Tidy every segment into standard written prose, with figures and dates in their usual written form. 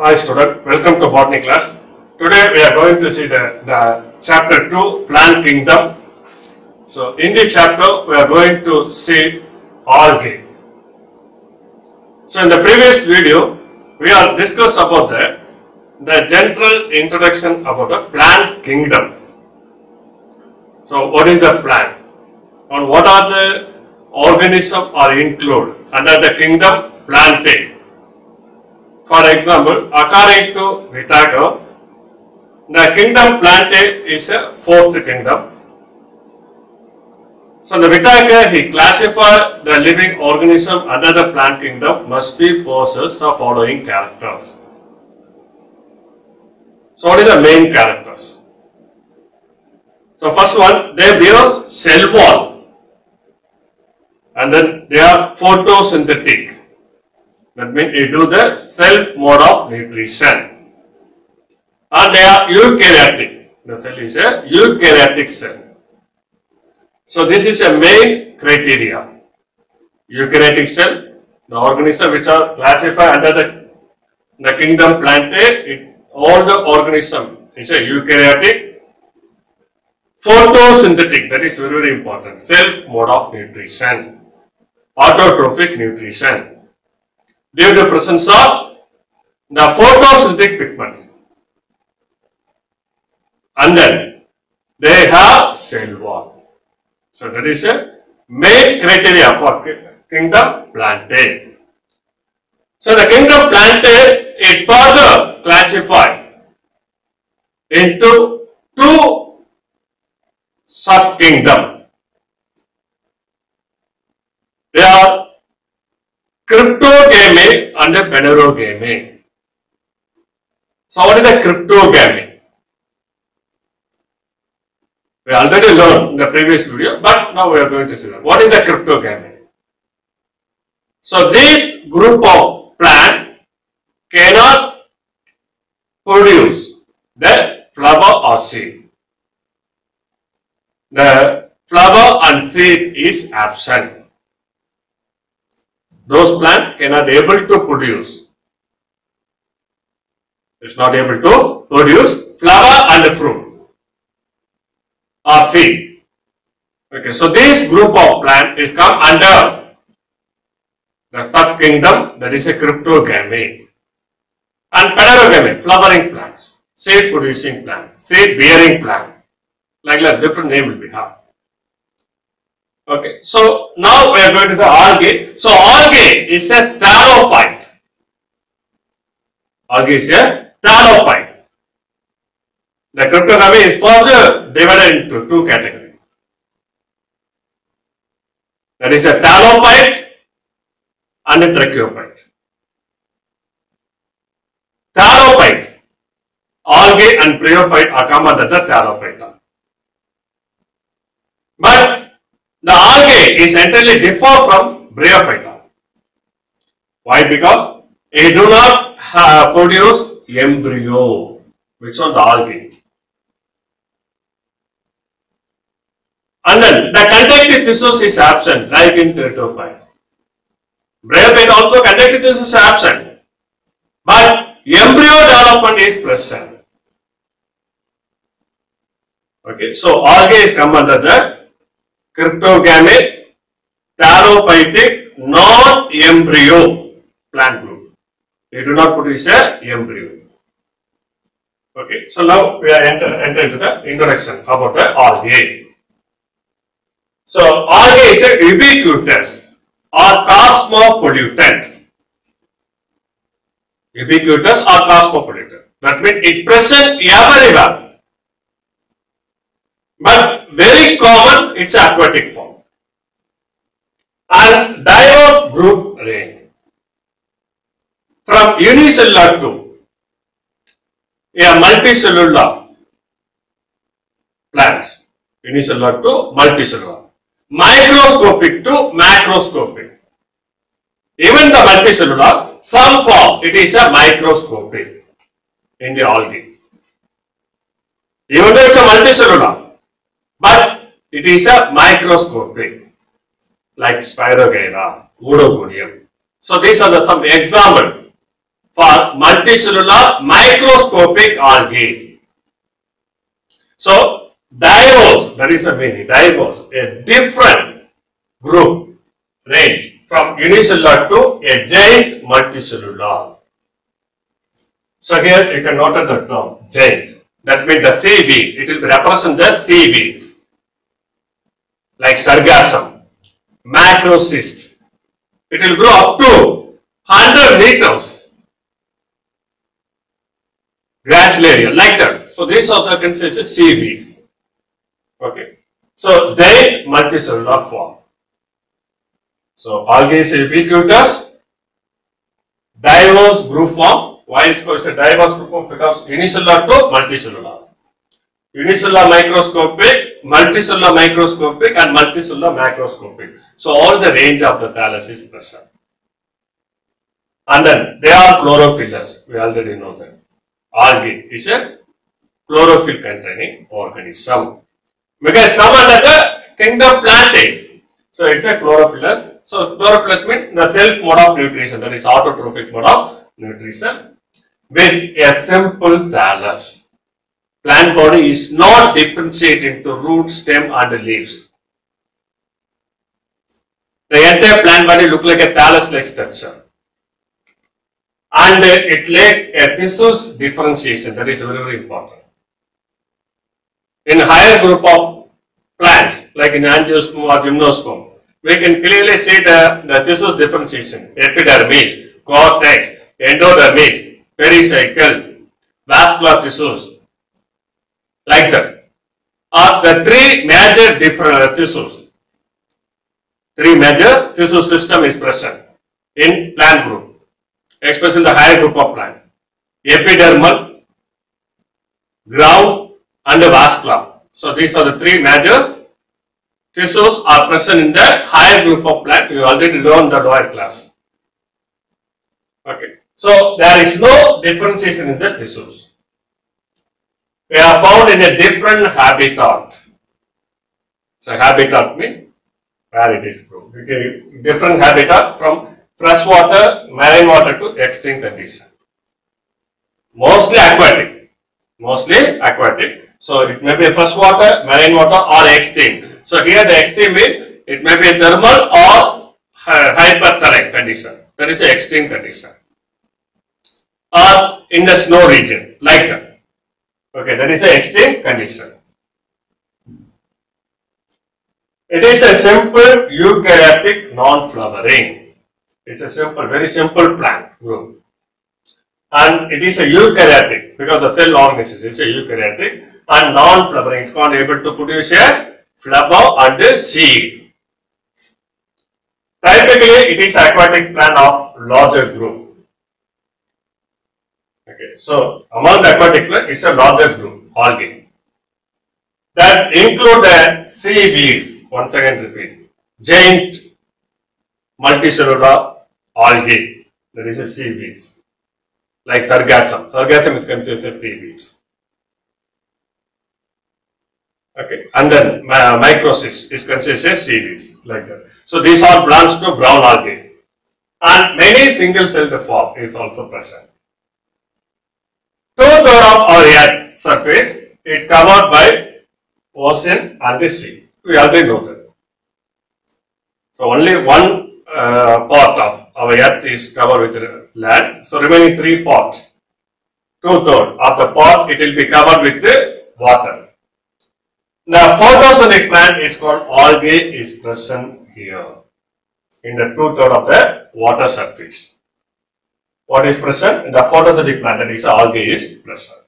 Hi student, welcome to botany class. Today we are going to see the chapter 2 plant kingdom. So in this chapter we are going to see algae. So in the previous video we are discussed about the general introduction about the plant kingdom. So what is the plant and what are the organisms are included under the kingdom Plantae. For example, according to Whittaker, the kingdom Plantae is a fourth kingdom. So the Whittaker, he classified the living organism under the plant kingdom must be possess the following characters. So what are the main characters? So first one, they bear cell wall and then they are photosynthetic. That means they do the self mode of nutrition. And they are eukaryotic. The cell is a eukaryotic cell. So this is a main criteria. Eukaryotic cell, the organism which are classified under the kingdom Plantae, all the organism is a eukaryotic, photosynthetic, that is very, very important. Self mode of nutrition, autotrophic nutrition. Due to the presence of the photosynthetic pigments. And then they have cell wall. So that is a main criteria for kingdom Plantae. So the kingdom Plantae is further classified into two sub-kingdoms. They are Cryptogamy and Phanerogamy. So what is the cryptogamy? We already learned in the previous video, but now we are going to see that. What is the cryptogamy? So this group of plant cannot produce the flower or seed. The flower and seed is absent. Those plants cannot able to produce. It's not able to produce flower and fruit or seed. Okay, so this group of plant is come under the sub kingdom, that is a cryptogamy, and Phanerogamy, flowering plants, seed producing plant, seed bearing plant, like that different name will be have. Okay, so now we are going to the algae. So algae is a thalophyte. Algae is a thalophyte. The cryptogamy is further divided into two categories. That is a thalophyte and a tracheophyte. Thalophyte, algae and bryophyte are come under the thalophyte. But the algae is entirely different from bryophyta. Why? Because it do not produce embryo, which on the algae. And then the conductive tissues is absent, like in Teratophyte. Bryophyte also conductive tissues is absent, but embryo development is present. Okay, so algae is come under the cryptogamy, thalophytic, non-embryo plant group. They do not produce a embryo. Okay, so now we are enter into the introduction about the algae. So algae is a ubiquitous or cosmopollutant. Ubiquitous or cosmopollutant. That means it present everywhere. But very common, it's aquatic form. And diverse group range. From unicellular to a multicellular plants. Unicellular to multicellular. Microscopic to macroscopic. Even the multicellular, some form, it is a microscopic in the algae. Even though it's a multicellular, but it is a microscopic, like Spirogyra, Oedogonium. So these are the some example for multicellular microscopic algae. So, diverse, that is the meaning, diverse, a different group range from unicellular to a giant multicellular. So, here you can note the term giant. That means the seaweed, it will represent the seaweeds like sargassum, macrocyst. It will grow up to 100 meters. Gracilaria, like that. So, these are the considered seaweeds. Okay. So, giant multicellular form. So, algae is ubiquitous, diverse group form. Why it's called a diverse group form? Because unicellular to multicellular. Unicellular microscopic, multicellular microscopic and multicellular macroscopic. So, all the range of the thallus is present. And then they are chlorophyllous. We already know that. Algae is a chlorophyll containing organism. Because come under the kingdom plantae. So, it's a chlorophyllous. So, chlorophyllous means the self mode of nutrition, that is autotrophic mode of nutrition with a simple thallus. Plant body is not differentiated into root, stem and leaves. The entire plant body look like a thallus-like structure. And it lack a tissues differentiation, that is very, very important. In a higher group of plants, like in angiosperm or gymnosperm, we can clearly see the tissues differentiation. Epidermis, cortex, endodermis, pericycle, vascular tissues, like that. Are the three major different tissues. Three major tissue system is present in plant group, especially in the higher group of plant. Epidermal, ground and vascular. So these are the three major tissues are present in the higher group of plant. You already learned the lower class. Okay. So there is no differentiation in the tissues. They are found in a different habitat. So habitat means where it is grown. Okay. Different habitat from freshwater, marine water to extinct condition. Mostly aquatic. Mostly aquatic. So it may be freshwater, marine water or extinct. So here the extinct means it may be thermal or hyperthermic condition. That is the extreme condition. Or in the snow region, like that. Okay, that is the extreme condition. It is a simple eukaryotic non-flowering. It's a simple, very simple plant group. And it is a eukaryotic because the cell organism is a eukaryotic and non-flowering. It's not able to produce a flower and a seed. Typically, it is aquatic plant of larger group. Okay, so among the aquatic plant, it's a larger group, algae. That include the seaweeds. Once again repeat, giant multicellular algae. There is a seaweeds. Like sargassum. Sargassum is considered as seaweeds. Okay, and then microcyst is considered as seaweeds, like that. So these all belongs to brown algae. And many single celled form is also present. 2/3 of our Earth surface is covered by ocean and the sea. We already know that. So only one part of our Earth is covered with land. So remaining 3 parts, 2/3 of the part it will be covered with the water. Now photosynthetic plant is called algae is present here in the 2/3 of the water surface. What is present in the photosynthetic plant? That is algae is present.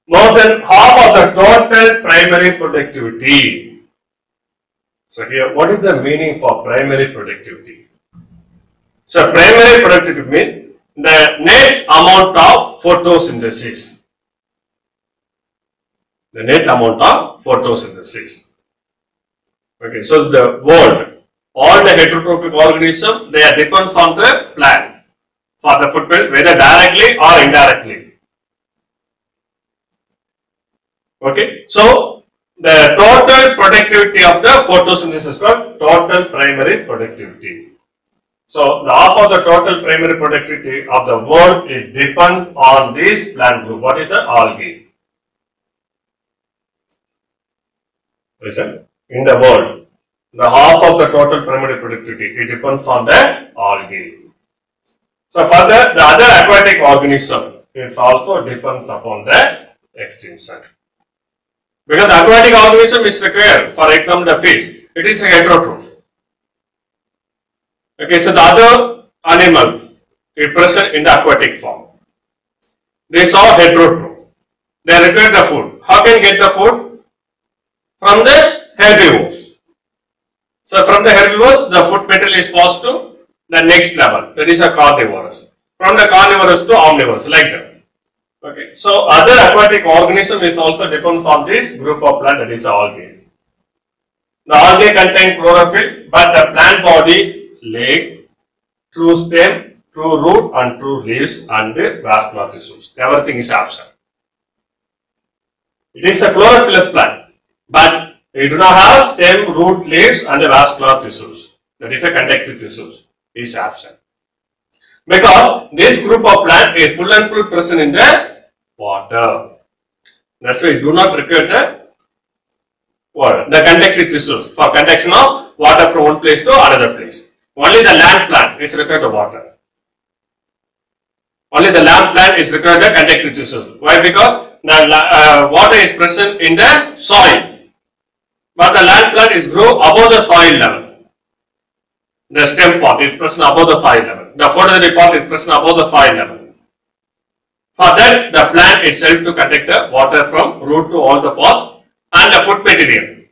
More than half of the total primary productivity. So here, what is the meaning for primary productivity? So primary productivity means the net amount of photosynthesis. The net amount of photosynthesis. Okay, so the world, all the heterotrophic organisms, they depends on the plant for the food print, whether directly or indirectly. Okay, so the total productivity of the photosynthesis is called total primary productivity. So the half of the total primary productivity of the world, it depends on this plant group. What is the algae? Listen, in the world, the half of the total primary productivity, it depends on the algae. So further, the other aquatic organism is also depends upon the extinction. Because the aquatic organism is required, for example, the fish, it is a heterotroph. Okay, so the other animals is present in the aquatic form. They are heterotroph. They require the food. How can get the food? From the herbivores. So from the herbivore, the food material is passed to the next level. That is a carnivorous. From the carnivorous to omnivorous, like that. Okay. So other aquatic organism is also depends on this group of plant, that is algae. The algae contain chlorophyll, but the plant body lack true stem, true root, and true leaves and vascular tissues. Everything is absent. It is a chlorophyllous plant, but it do not have stem, root, leaves, and vascular tissues. That is a conductive tissues is absent. Because this group of plant is full and full present in the water. That's why we do not require the water, the conductive tissues for conduction of water from one place to another place. Only the land plant is required the water. Only the land plant is required the conductive tissues. Why? Because the water is present in the soil, but the land plant is grow above the soil level. The stem part is present above the soil level. The photosynthetic part is present above the soil level. For that, the plant is helped to conduct the water from root to all the part and the food material.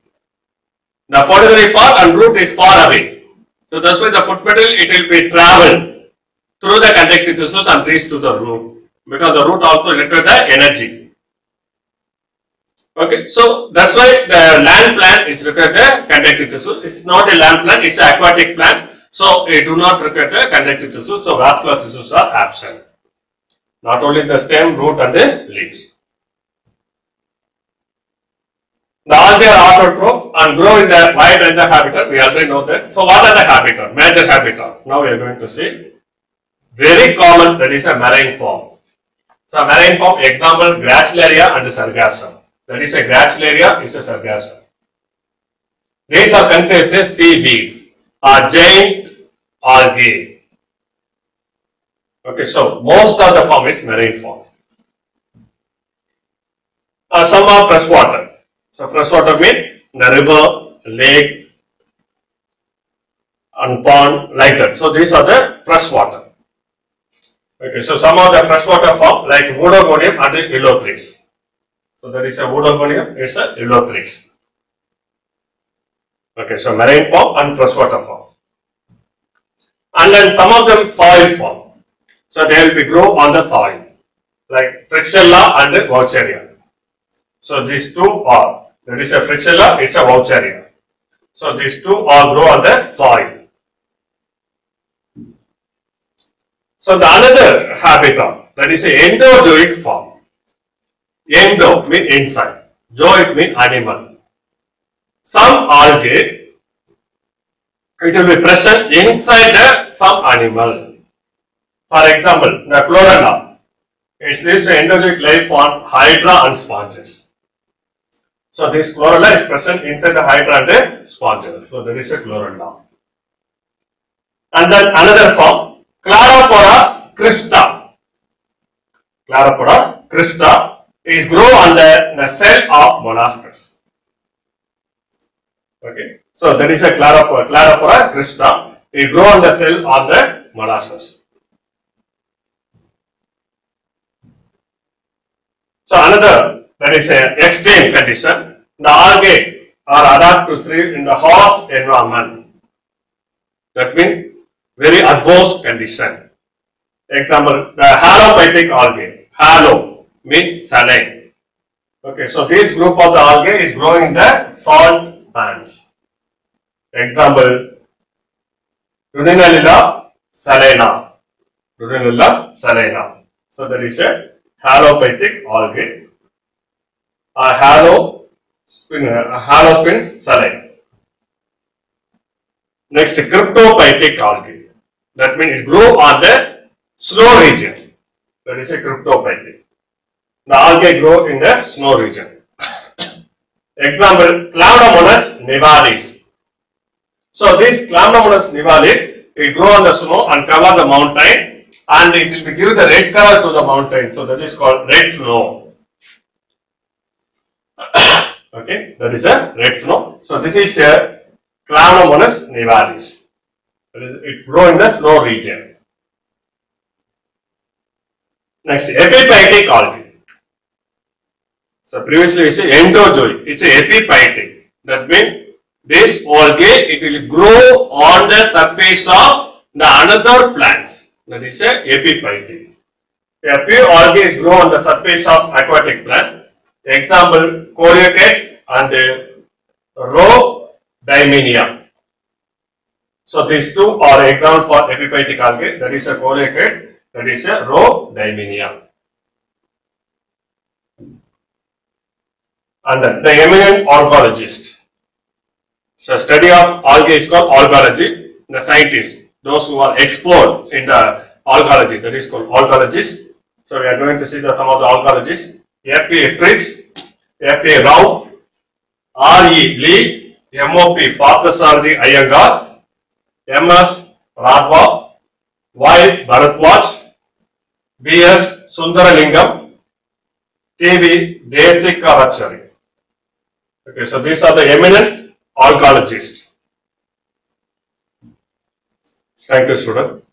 The photosynthetic part and root is far away. So that's why the food material, it will be traveled through the conductive tissues and reach to the root, because the root also requires the energy. Okay, so that's why the land plant is required the conductive tissue. It's not a land plant, it's an aquatic plant. So it do not require the conductive tissue. So vascular tissues are absent. Not only the stem, root, and the leaves. The algae are autotroph and grow in the wide range of habitat. We already know that. So what are the habitat? Major habitat. Now we are going to see. Very common, that is a marine form. So marine form, example, Gracilaria and Sargassum. That is a Gracilaria, is a Sargassum. These are considered as seaweeds or giant algae. Okay, so most of the form is marine form. Some are freshwater. So freshwater means the river, lake, and pond, like that. So these are the freshwater. Okay, so some of the freshwater form like Woodogonium and Elothrix. So that is a Woodogonium, it's a Elothrix. Okay, so marine form and freshwater form. And then some of them soil form. So they will be grow on the soil, like Frixella and Vaucheria. So these two are, that is a Frixella, it's a Vaucheria. So these two all grow on the soil. So the another habitat, that is a endozoic form. Endo means inside, zoic means animal. Some algae, it will be present inside some animal. For example, the chlorella, it lives in endozoic life on hydra and sponges. So this chlorella is present inside the hydra and the sponges. So there is a chlorella. And then another form, Clarophora crista. Clarophora crista is grow on the cell of molluscs. Okay. So there is a Clarophora crista. It grow on the cell of the molluscs. So another, that is a extreme condition. The algae are adapted to thrive in the harsh environment. That means very adverse condition. Example, the halophytic algae. Halo means saline. Okay, so this group of the algae is growing in the salt pans. Example, Runinella salina. Runinella salina. So that is a halophytic algae. Halospin saline. Next, cryptophytic algae. That means it grow on the snow region. That is a cryptophyte. The algae grow in the snow region. Example, Chlamydomonas nivalis. So this Chlamydomonas nivalis, it grow on the snow and cover the mountain, and it will give the red color to the mountain. So that is called red snow. Okay, that is a red snow. So this is a Chlamydomonas nivalis. It grow in the snow region. Next, epiphytic algae. So previously we said endozoic. It's a epiphytic. That means this algae, it will grow on the surface of the another plants. That is a epiphytic. A few algae grow on the surface of aquatic plant. Example, coleocates and rhodymenia. So these two are example for epiphytic algae. That is a coleocates. That is a rhodymenia. And the eminent algologist. So study of algae is called algology. The scientists, those who are expert in the algology, that is called algologists. So we are going to see some of the algologists. F.A. Fritz, F.A. Rao, R.E. Lee, M.O.P. Parthasarathy Iyengar, M.S. Radha, Y. Bharadwaj, B.S. Sundaralingam, T.V. Desikarachari. Okay, so these are the eminent algologists. Thank you, student.